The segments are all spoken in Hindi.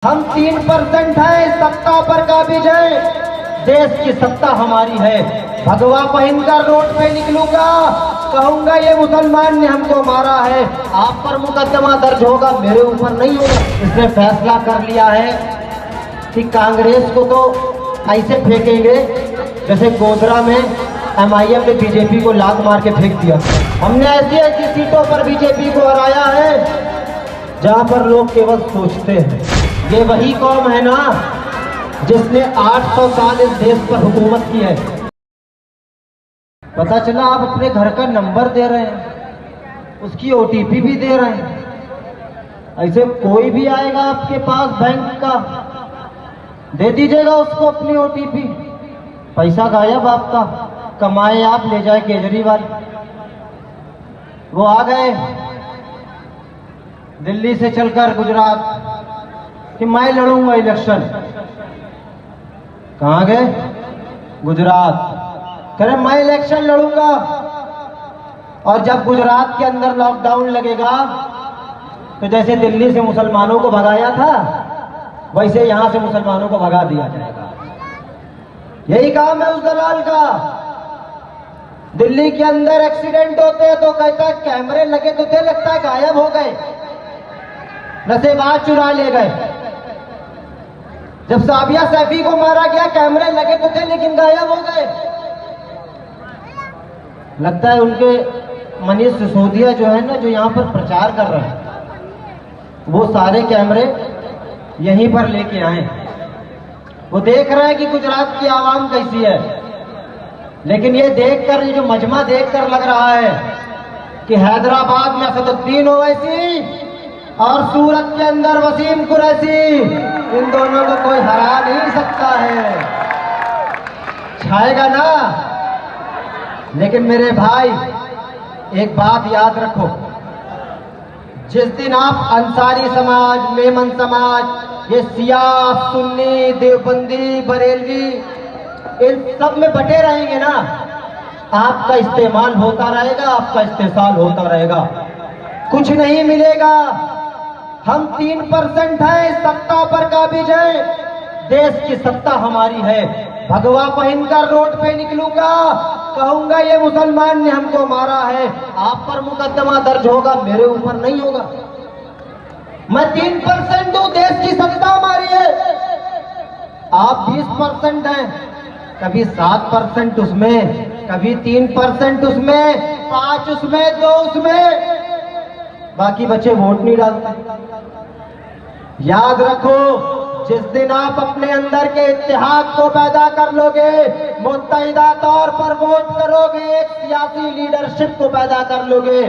हम 3% हैं, सत्ता पर काबिज है, देश की सत्ता हमारी है। भगवा पहनकर रोड पे निकलूंगा, कहूंगा ये मुसलमान ने हमको मारा है, आप पर मुकदमा दर्ज होगा, मेरे ऊपर नहीं होगा। इसने फैसला कर लिया है कि कांग्रेस को तो ऐसे फेंकेंगे जैसे गोधरा में MIM ने बीजेपी को लात मार के फेंक दिया। हमने ऐसी ऐसी सीटों पर बीजेपी को हराया है जहां पर लोग केवल सोचते हैं। ये वही कौम है ना जिसने 800 साल इस देश पर हुकूमत की है। पता चला आप अपने घर का नंबर दे रहे हैं, उसकी OTP भी दे रहे हैं। ऐसे कोई भी आएगा आपके पास बैंक का, दे दीजिएगा उसको अपनी OTP, पैसा गायब आपका, कमाए आप ले जाए केजरीवाल। वो आ गए दिल्ली से चलकर गुजरात कि मैं लड़ूंगा इलेक्शन। कहां गए? गुजरात। कह रहे मैं इलेक्शन लड़ूंगा। और जब गुजरात के अंदर लॉकडाउन लगेगा तो जैसे दिल्ली से मुसलमानों को भगाया था वैसे यहां से मुसलमानों को भगा दिया जाएगा। यही काम है उस दलाल का। दिल्ली के अंदर एक्सीडेंट होते हैं तो कहता है कैमरे लगे तो थे, लगता है गायब हो गए, नशेबाज चुरा ले गए। जब साबिया सैफी को मारा गया कैमरे लगे तो थे लेकिन गायब हो गए। लगता है उनके मनीष सिसोदिया जो है ना, जो यहां पर प्रचार कर रहे हैं, वो सारे कैमरे यहीं पर लेके आए। वो देख रहे हैं कि गुजरात की आवाम कैसी है, लेकिन ये देखकर, ये जो मजमा देखकर लग रहा है कि हैदराबाद में असदुद्दीन ओवैसी और सूरत के अंदर वसीम कुरैशी, इन दोनों को कोई हरा नहीं सकता है। छाएगा ना। लेकिन मेरे भाई एक बात याद रखो, जिस दिन आप अंसारी समाज, मेमन समाज, ये सिया, सुन्नी, देवबंदी, बरेलवी, इन सब में बटे रहेंगे ना, आपका इस्तेमाल होता रहेगा, आपका इस्तेसाल होता रहेगा, कुछ नहीं मिलेगा। हम 3% हैं, सत्ता पर काबिज है, देश की सत्ता हमारी है। भगवा पहनकर रोड पे निकलूंगा, कहूंगा ये मुसलमान ने हमको मारा है, आप पर मुकदमा दर्ज होगा, मेरे ऊपर नहीं होगा। मैं 3% हूं, देश की सत्ता हमारी है। आप 20% हैं, कभी 7% उसमें, कभी 3% उसमें, 5 उसमें, 2 उसमें, बाकी बच्चे वोट नहीं डालते। याद रखो, जिस दिन आप अपने अंदर के इत्तेहाद को पैदा कर लोगे, मुत्तहिदा तौर पर वोट करोगे, एक सियासी लीडरशिप को पैदा कर लोगे,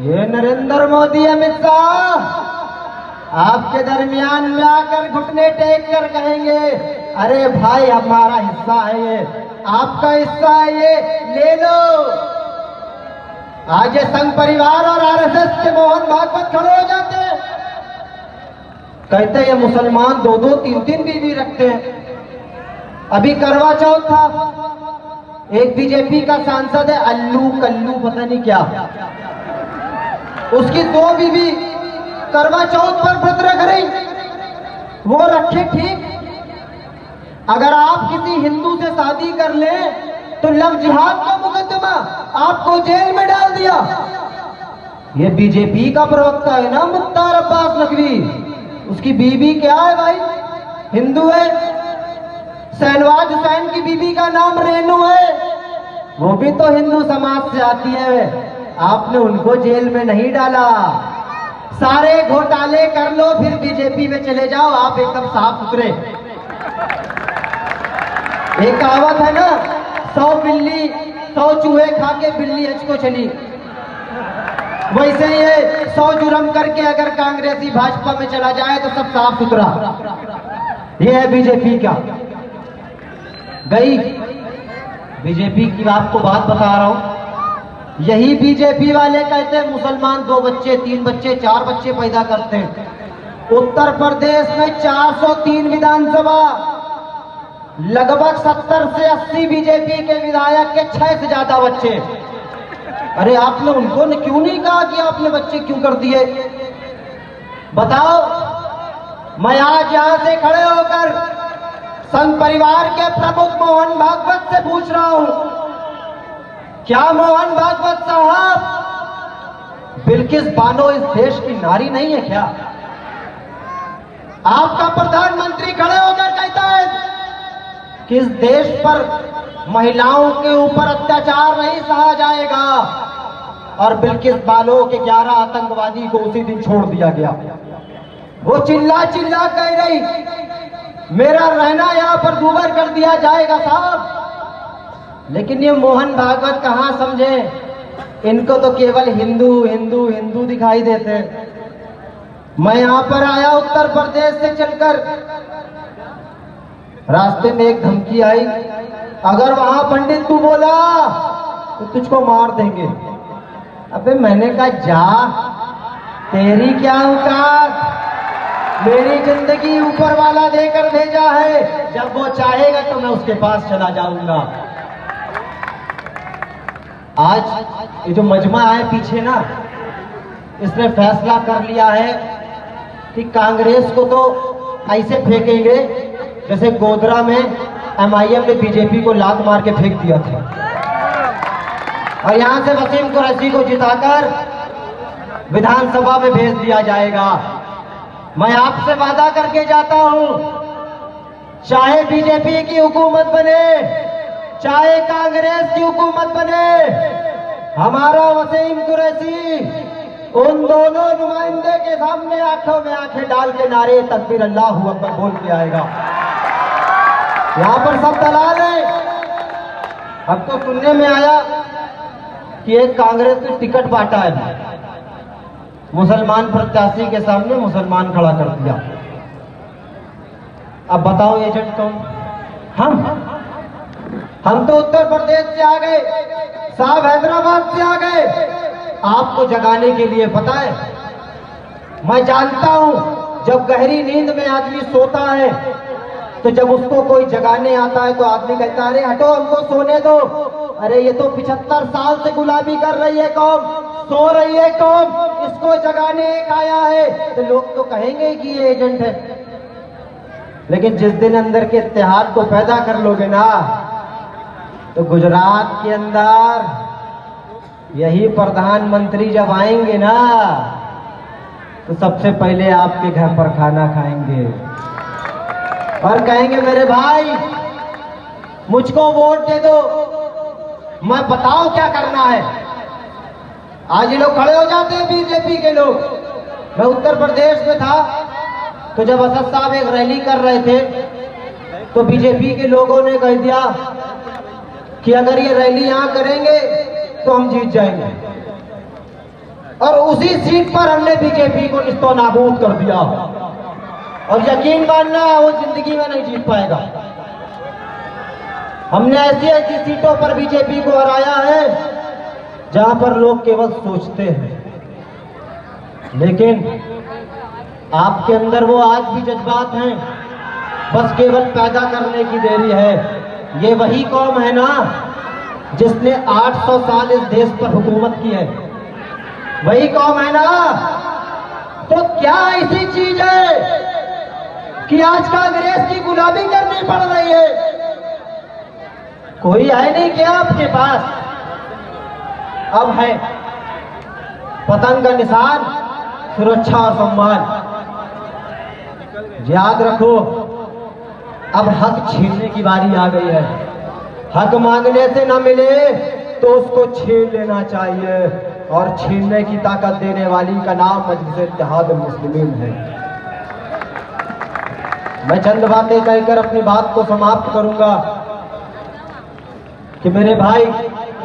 ये नरेंद्र मोदी, अमित शाह आपके दरमियान में आकर घुटने टेक कर कहेंगे, अरे भाई हमारा हिस्सा है ये, आपका हिस्सा है ये, ले लो। आज ये संघ परिवार और RSS के मोहन भागवत खड़े हो जाते हैं, कहते हैं ये मुसलमान 2-2, 3-3 बीवी रखते हैं। अभी करवा चौथ था, एक बीजेपी का सांसद है अल्लू कल्लू पता नहीं क्या, उसकी 2 बीवी करवा चौथ पर व्रत रख रही। वो रखे ठीक, अगर आप किसी हिंदू से शादी कर ले तो लव जिहाद का मुकदमा, आपको जेल में डाल दिया। ये बीजेपी का प्रवक्ता है ना मुख्तार अब्बास नकवी, उसकी बीबी क्या है भाई? हिंदू है। शहनवाज हुसैन की बीबी का नाम रेनू है, वो भी तो हिंदू समाज से आती है, आपने उनको जेल में नहीं डाला। सारे घोटाले कर लो फिर बीजेपी में चले जाओ, आप एकदम साफ सुथरे। एक कहावत है ना, 100 चूहे खा के बिल्ली हज को चली, वैसे ये 100 जुर्म करके अगर कांग्रेसी भाजपा में चला जाए तो सब साफ सुथरा। ये है बीजेपी का। गई बीजेपी की आपको बात बता रहा हूं, यही बीजेपी वाले कहते हैं मुसलमान 2 बच्चे, 3 बच्चे, 4 बच्चे पैदा करते हैं। उत्तर प्रदेश में 403 विधानसभा, लगभग 70 से 80 बीजेपी के विधायक के 6 से ज्यादा बच्चे। अरे आपने उनको क्यों नहीं कहा कि आपने बच्चे क्यों कर दिए? बताओ। मैं आज यहां से खड़े होकर संघ परिवार के प्रमुख मोहन भागवत से पूछ रहा हूं, क्या मोहन भागवत साहब बिल्किस बानो इस देश की नारी नहीं है क्या? आपका प्रधानमंत्री खड़े होकर कहता है कि इस देश पर महिलाओं के ऊपर अत्याचार नहीं सहा जाएगा, और बिल्किस बानो के 11 आतंकवादी को उसी दिन छोड़ दिया गया। वो चिल्ला चिल्ला कह रही मेरा रहना यहां पर दूभर कर दिया जाएगा साहब। लेकिन ये मोहन भागवत कहां समझे, इनको तो केवल हिंदू हिंदू हिंदू दिखाई देते हैं। मैं यहां पर आया उत्तर प्रदेश से चलकर, रास्ते में एक धमकी आई, अगर वहां पंडित तू बोला तो तुझको मार देंगे। अबे मैंने कहा जा, तेरी क्या औकात, मेरी जिंदगी ऊपर वाला देकर भेजा है, जब वो चाहेगा तो मैं उसके पास चला जाऊंगा। आज ये जो मजमा है पीछे ना, इसने फैसला कर लिया है कि कांग्रेस को तो ऐसे फेंकेंगे जैसे गोधरा में MIM ने बीजेपी को लात मार के फेंक दिया था, और यहां से वसीम कुरैशी को जिताकर विधानसभा में भेज दिया जाएगा। मैं आपसे वादा करके जाता हूं, चाहे बीजेपी की हुकूमत बने, चाहे कांग्रेस की हुकूमत बने, हमारा वसीम कुरैशी उन दोनों नुमाइंदे के सामने आंखों में आंखें डाल के नारे तकबीर अल्लाहू अकबर बोल के आएगा। यहां पर सब दलाल है। अब तो सुनने में आया कि एक कांग्रेस ने टिकट बांटा है, मुसलमान प्रत्याशी के सामने मुसलमान खड़ा कर दिया। अब बताओ एजेंट कौन? हम तो उत्तर प्रदेश से आ गए, साहब हैदराबाद से आ गए, आपको जगाने के लिए। पता है, मैं जानता हूं जब गहरी नींद में आदमी सोता है तो जब उसको कोई जगाने आता है तो आदमी कहता है अरे हटो हमको सोने दो। अरे ये तो 75 साल से गुलामी कर रही है कौम, सो रही है कौम, इसको जगाने एक आया है, तो लोग तो कहेंगे कि ये एजेंट है। लेकिन जिस दिन अंदर के इत्तेहाद को पैदा कर लोगे ना, तो गुजरात के अंदर यही प्रधानमंत्री जब आएंगे ना, तो सबसे पहले आपके घर पर खाना खाएंगे और कहेंगे मेरे भाई मुझको वोट दे दो, मैं बताओ क्या करना है। आज ये लोग खड़े हो जाते हैं बीजेपी के लोग। मैं उत्तर प्रदेश में था तो जब असद साहब एक रैली कर रहे थे तो बीजेपी के लोगों ने कह दिया कि अगर ये रैली यहां करेंगे तो हम जीत जाएंगे, और उसी सीट पर हमने बीजेपी को निस्तो नाबूद कर दिया। और यकीन मानना वो जिंदगी में नहीं जीत पाएगा। हमने ऐसी ऐसी सीटों पर बीजेपी को हराया है जहां पर लोग केवल सोचते हैं, लेकिन आपके अंदर वो आज भी जज्बात हैं, बस केवल पैदा करने की देरी है। ये वही कौम है ना जिसने 800 साल इस देश पर हुकूमत की है, वही कौम है ना। तो क्या ऐसी चीज है कि आज कांग्रेस की गुलामी करनी पड़ रही है? कोई है नहीं क्या आपके पास? अब है पतंग का निशान, सुरक्षा और सम्मान। याद रखो, अब हक छीनने की बारी आ गई है। हक मांगने से न मिले तो उसको छीन लेना चाहिए, और छीनने की ताकत देने वाली का नाम मजलिस इत्तेहाद मुस्लिमीन है। मैं चंद बातें कहकर अपनी बात को समाप्त करूंगा कि मेरे भाई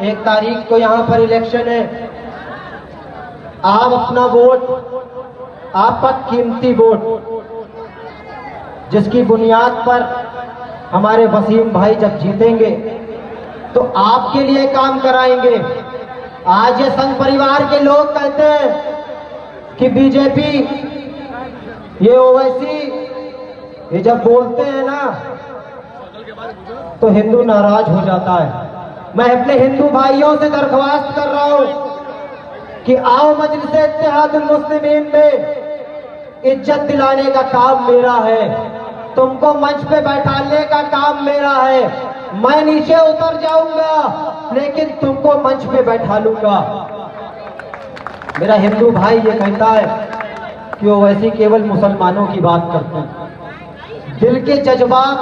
1 तारीख को यहां पर इलेक्शन है। आप अपना वोट, आपका कीमती वोट, जिसकी बुनियाद पर हमारे वसीम भाई जब जीतेंगे तो आपके लिए काम कराएंगे। आज ये संघ परिवार के लोग कहते हैं कि बीजेपी, ये ओवैसी, ये जब बोलते हैं ना तो हिंदू नाराज हो जाता है। मैं अपने हिंदू भाइयों से दरख्वास्त कर रहा हूं कि आओ मजलिस इत्तेहादुल मुस्लिमीन में इज्जत दिलाने का काम मेरा है, तुमको मंच पे बैठाने का काम मेरा है। मैं नीचे उतर जाऊंगा लेकिन तुमको मंच पे बैठा लूंगा। मेरा हिंदू भाई ये कहता है कि ओवैसी केवल मुसलमानों की बात करते हैं, दिल के जज्बात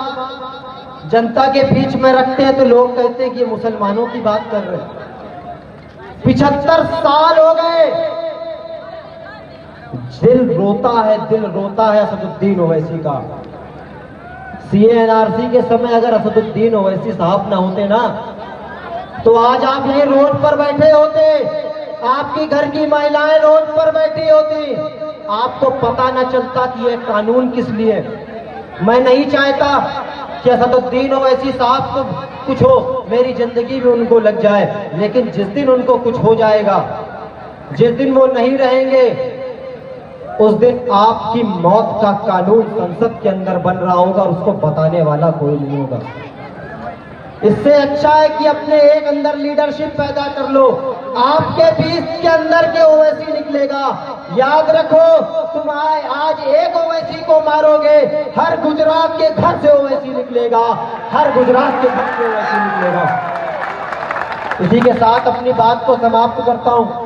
जनता के बीच में रखते हैं तो लोग कहते हैं कि ये मुसलमानों की बात कर रहे हैं। 75 साल हो गए, दिल रोता है असदुद्दीन ओवैसी का। CA-NRC के समय अगर असदुद्दीन ओवैसी साहब ना होते ना तो आज आप यहीं रोड पर बैठे होते, आपकी घर की महिलाएं रोड पर बैठी होती, आपको पता ना चलता कि ये कानून किस लिए। मैं नहीं चाहता कि असदुद्दीन ओवैसी साहब को कुछ हो, मेरी जिंदगी में उनको लग जाए, लेकिन जिस दिन उनको कुछ हो जाएगा, जिस दिन वो नहीं रहेंगे, उस दिन आपकी मौत का कानून संसद के अंदर बन रहा होगा और उसको बताने वाला कोई नहीं होगा। इससे अच्छा है कि अपने एक अंदर लीडरशिप पैदा कर लो, आपके बीच के अंदर के ओवैसी निकलेगा। याद रखो, तुम आज एक ओवैसी को मारोगे, हर गुजरात के घर से ओवैसी निकलेगा, हर गुजरात के घर से ओवैसी निकलेगा। इसी के साथ अपनी बात को समाप्त करता हूं।